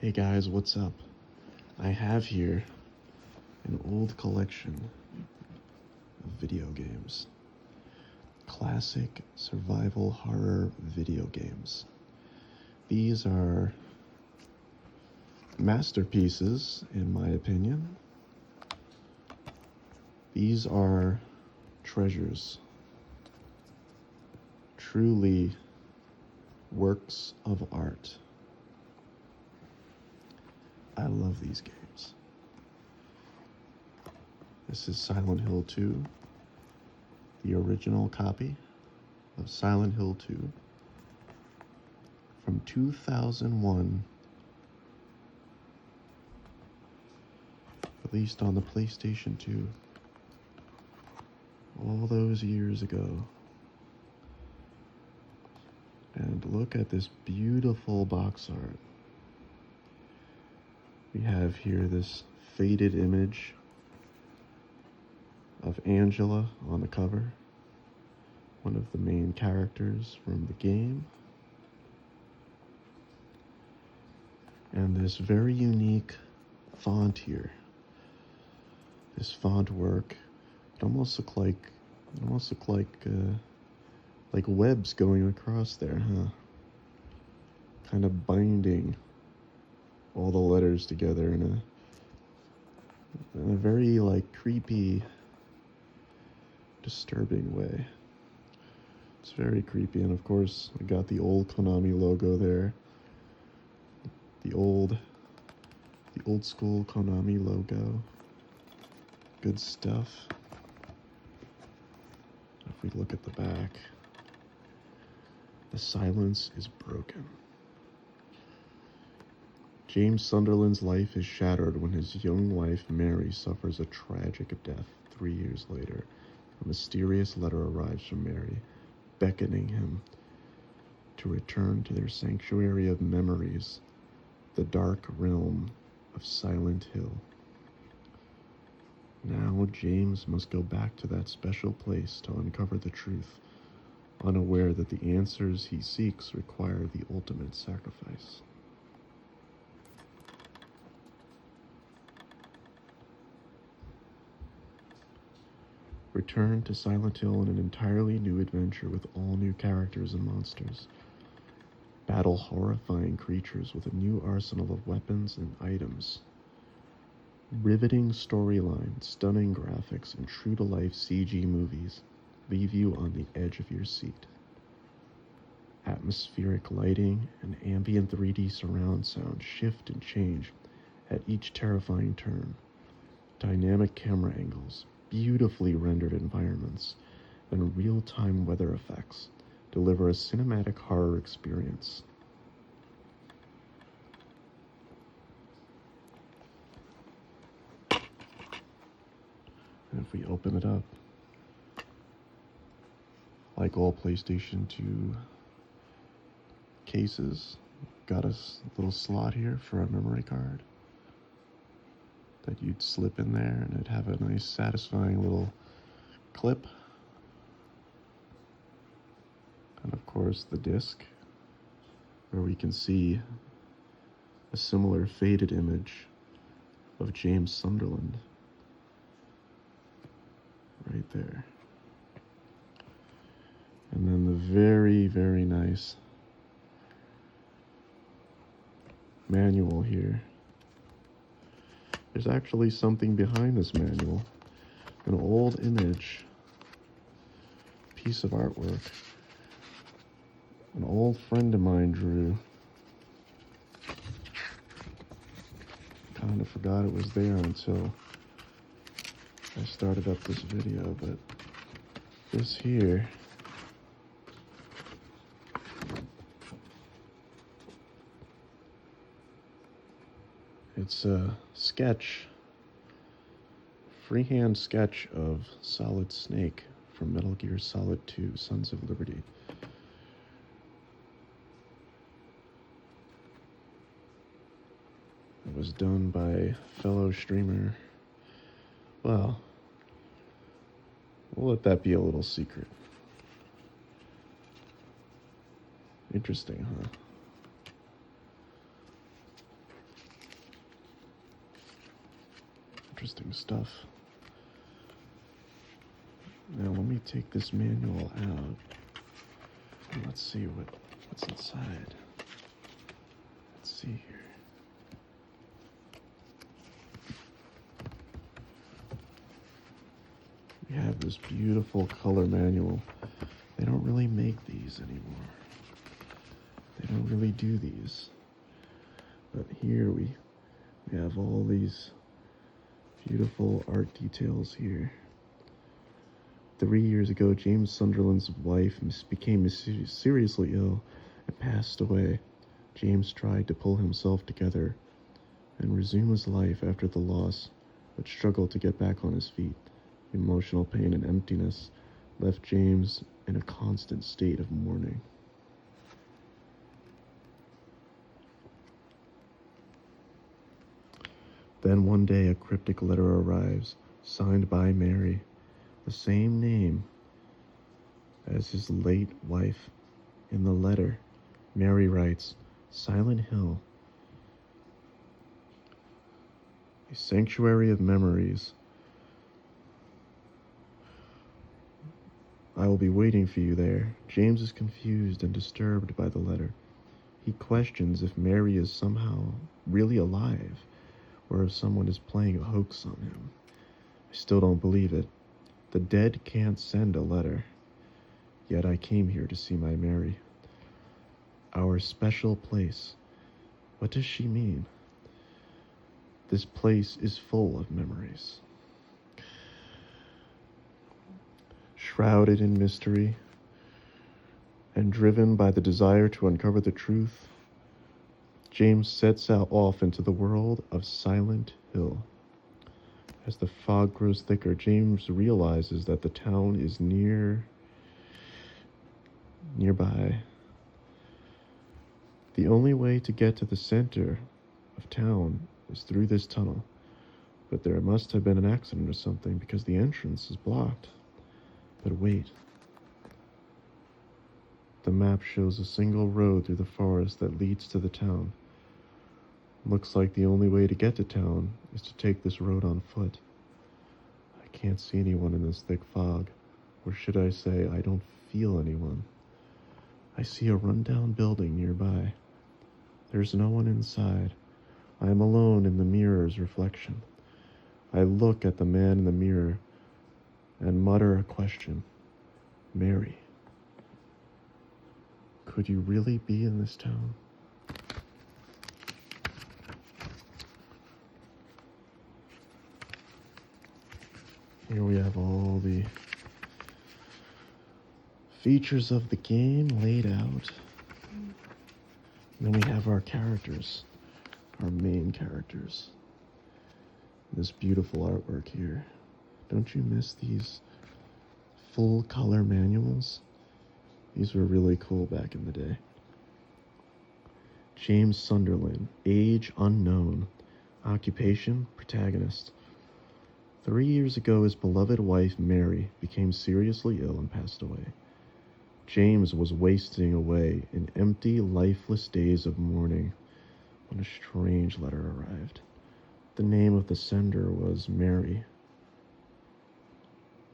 Hey guys, what's up? I have here an old collection of video games. Classic survival horror video games. These are masterpieces, in my opinion. These are treasures. Truly works of art. I love these games. This is Silent Hill 2, the original copy of Silent Hill 2 from 2001, released on the PlayStation 2 all those years ago. And look at this beautiful box art. We have here this faded image of Angela on the cover, one of the main characters from the game. And this very unique font here. This font work, it almost looked like webs going across there, huh? Kind of binding all the letters together in a very creepy, disturbing way. It's very creepy, and of course we got the old Konami logo there. The old school Konami logo. Good stuff. If we look at the back, the silence is broken. James Sunderland's life is shattered when his young wife, Mary, suffers a tragic death 3 years later. A mysterious letter arrives from Mary, beckoning him to return to their sanctuary of memories, the dark realm of Silent Hill. Now James must go back to that special place to uncover the truth, unaware that the answers he seeks require the ultimate sacrifice. Return to Silent Hill in an entirely new adventure with all new characters and monsters. Battle horrifying creatures with a new arsenal of weapons and items. Riveting storyline, stunning graphics, and true-to-life CG movies leave you on the edge of your seat. Atmospheric lighting and ambient 3D surround sound shift and change at each terrifying turn. Dynamic camera angles, beautifully rendered environments, and real-time weather effects deliver a cinematic horror experience. And if we open it up, like all PlayStation 2 cases, got a little slot here for a memory card that you'd slip in there, and it'd have a nice satisfying little clip. And of course the disc, where we can see a similar faded image of James Sunderland right there. And then the very, very nice manual here. There's actually something behind this manual, an old image, piece of artwork, an old friend of mine drew. Kind of forgot it was there until I started up this video, but this here it's a sketch, freehand sketch of Solid Snake from Metal Gear Solid 2, Sons of Liberty. It was done by fellow streamer. Well, we'll let that be a little secret. Interesting, huh? interesting stuff. Now let me take this manual out. And let's see what's inside. Let's see here. We have this beautiful color manual. They don't really make these anymore. They don't really do these. But here we have all these beautiful art details here. 3 years ago, James Sunderland's wife became seriously ill and passed away. James tried to pull himself together and resume his life after the loss, but struggled to get back on his feet. Emotional pain and emptiness left James in a constant state of mourning. Then one day a cryptic letter arrives, signed by Mary, the same name as his late wife. In the letter, Mary writes, "Silent Hill, a sanctuary of memories. I will be waiting for you there." James is confused and disturbed by the letter. He questions if Mary is somehow really alive, or if someone is playing a hoax on him. I still don't believe it. The dead can't send a letter. Yet I came here to see my Mary. Our special place. What does she mean? This place is full of memories. Shrouded in mystery and driven by the desire to uncover the truth, James sets out off into the world of Silent Hill. As the fog grows thicker, James realizes that the town is nearby. The only way to get to the center of town is through this tunnel, but there must have been an accident or something because the entrance is blocked. But wait. The map shows a single road through the forest that leads to the town. Looks like the only way to get to town is to take this road on foot. I can't see anyone in this thick fog, or should I say, I don't feel anyone. I see a rundown building nearby. There's no one inside. I am alone in the mirror's reflection. I look at the man in the mirror and mutter a question. Mary, could you really be in this town? Here we have all the features of the game laid out. And then we have our characters, our main characters. This beautiful artwork here. Don't you miss these full color manuals? These were really cool back in the day. James Sunderland, age unknown, occupation protagonist. 3 years ago, his beloved wife, Mary, became seriously ill and passed away. James was wasting away in empty, lifeless days of mourning when a strange letter arrived. The name of the sender was Mary.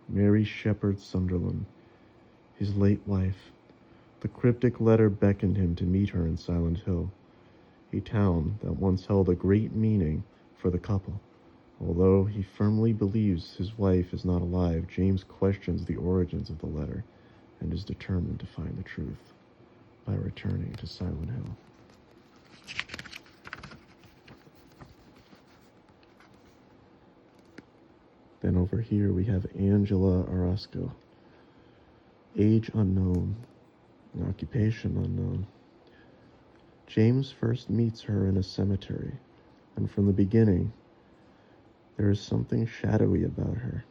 Mary Shepherd Sunderland, his late wife. The cryptic letter beckoned him to meet her in Silent Hill, a town that once held a great meaning for the couple. Although he firmly believes his wife is not alive, James questions the origins of the letter and is determined to find the truth by returning to Silent Hill. Then over here we have Angela Orozco, age unknown, occupation unknown. James first meets her in a cemetery, and from the beginning, there is something shadowy about her.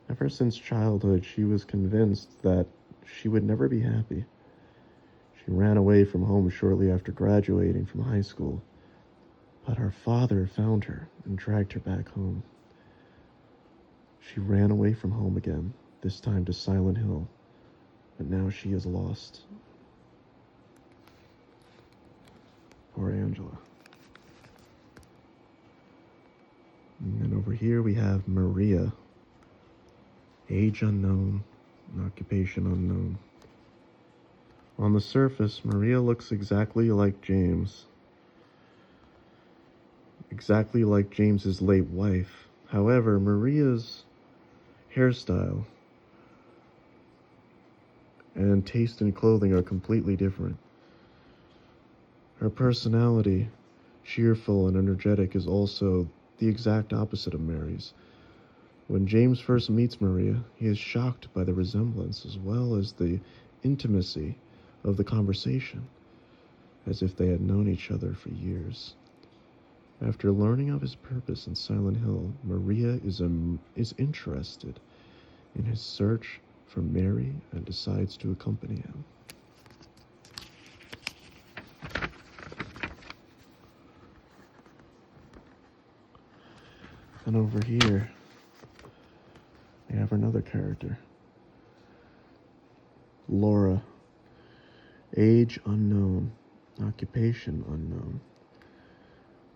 Ever since childhood, she was convinced that she would never be happy. She ran away from home shortly after graduating from high school, but her father found her and dragged her back home. She ran away from home again, this time to Silent Hill, but now she is lost. Poor Angela. And then over over here we have Maria. Age unknown, occupation unknown. On the surface, Maria looks exactly like James. Exactly like James's late wife. However, Maria's hairstyle and taste in clothing are completely different. Her personality, cheerful and energetic, is also the exact opposite of Mary's. When James first meets Maria, he is shocked by the resemblance as well as the intimacy of the conversation, as if they had known each other for years. After learning of his purpose in Silent Hill, Maria is interested in his search for Mary and decides to accompany him. And over here, we have another character. Laura. Age unknown. Occupation unknown.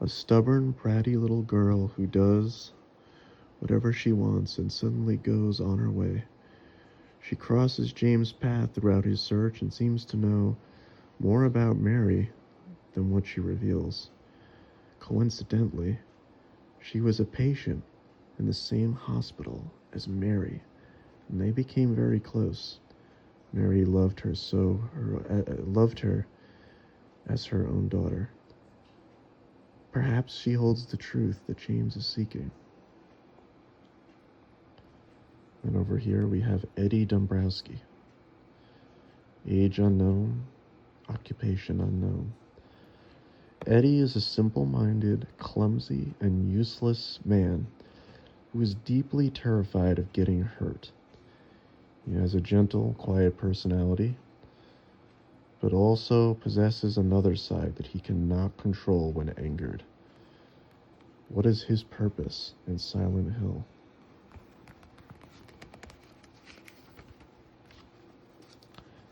A stubborn, bratty little girl who does whatever she wants and suddenly goes on her way. She crosses James' path throughout his search and seems to know more about Mary than what she reveals. Coincidentally, she was a patient in the same hospital as Mary, and they became very close. Mary loved her as her own daughter. Perhaps she holds the truth that James is seeking. And over here we have Eddie Dombrowski. Age unknown, occupation unknown. Eddie is a simple-minded, clumsy, and useless man who is deeply terrified of getting hurt. He has a gentle, quiet personality, but also possesses another side that he cannot control when angered. What is his purpose in Silent Hill?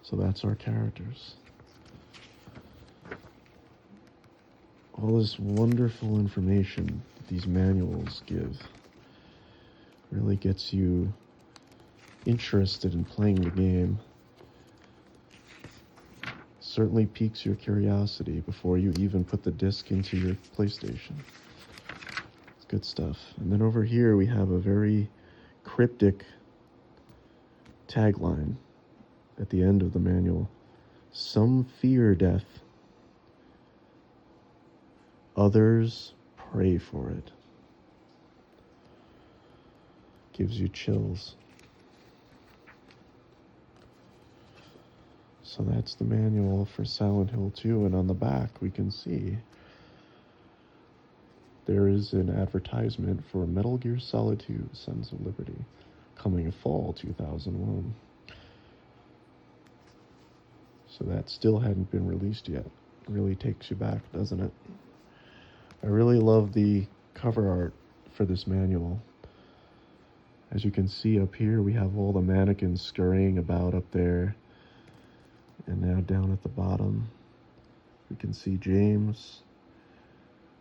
So that's our characters. All this wonderful information that these manuals give really gets you interested in playing the game. Certainly piques your curiosity before you even put the disc into your PlayStation. It's good stuff. And then over here we have a very cryptic tagline at the end of the manual. Some fear death, others pray for it. Gives you chills. So that's the manual for Silent Hill 2, and on the back we can see there is an advertisement for Metal Gear Solid 2 Sons of Liberty, coming in fall 2001. So that still hadn't been released yet. Really takes you back, doesn't it? I really love the cover art for this manual. As you can see up here, we have all the mannequins scurrying about up there. And now down at the bottom, we can see James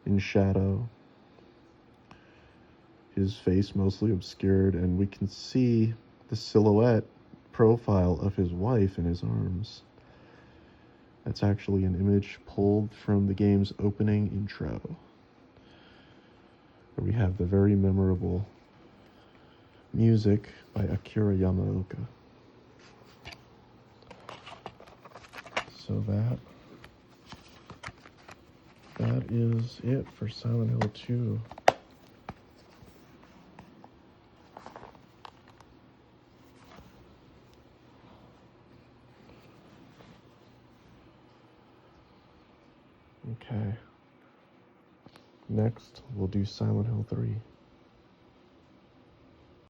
in shadow, his face mostly obscured, and we can see the silhouette profile of his wife in his arms. That's actually an image pulled from the game's opening intro, where we have the very memorable music by Akira Yamaoka. So that is it for Silent Hill 2. Okay. Next, we'll do Silent Hill 3.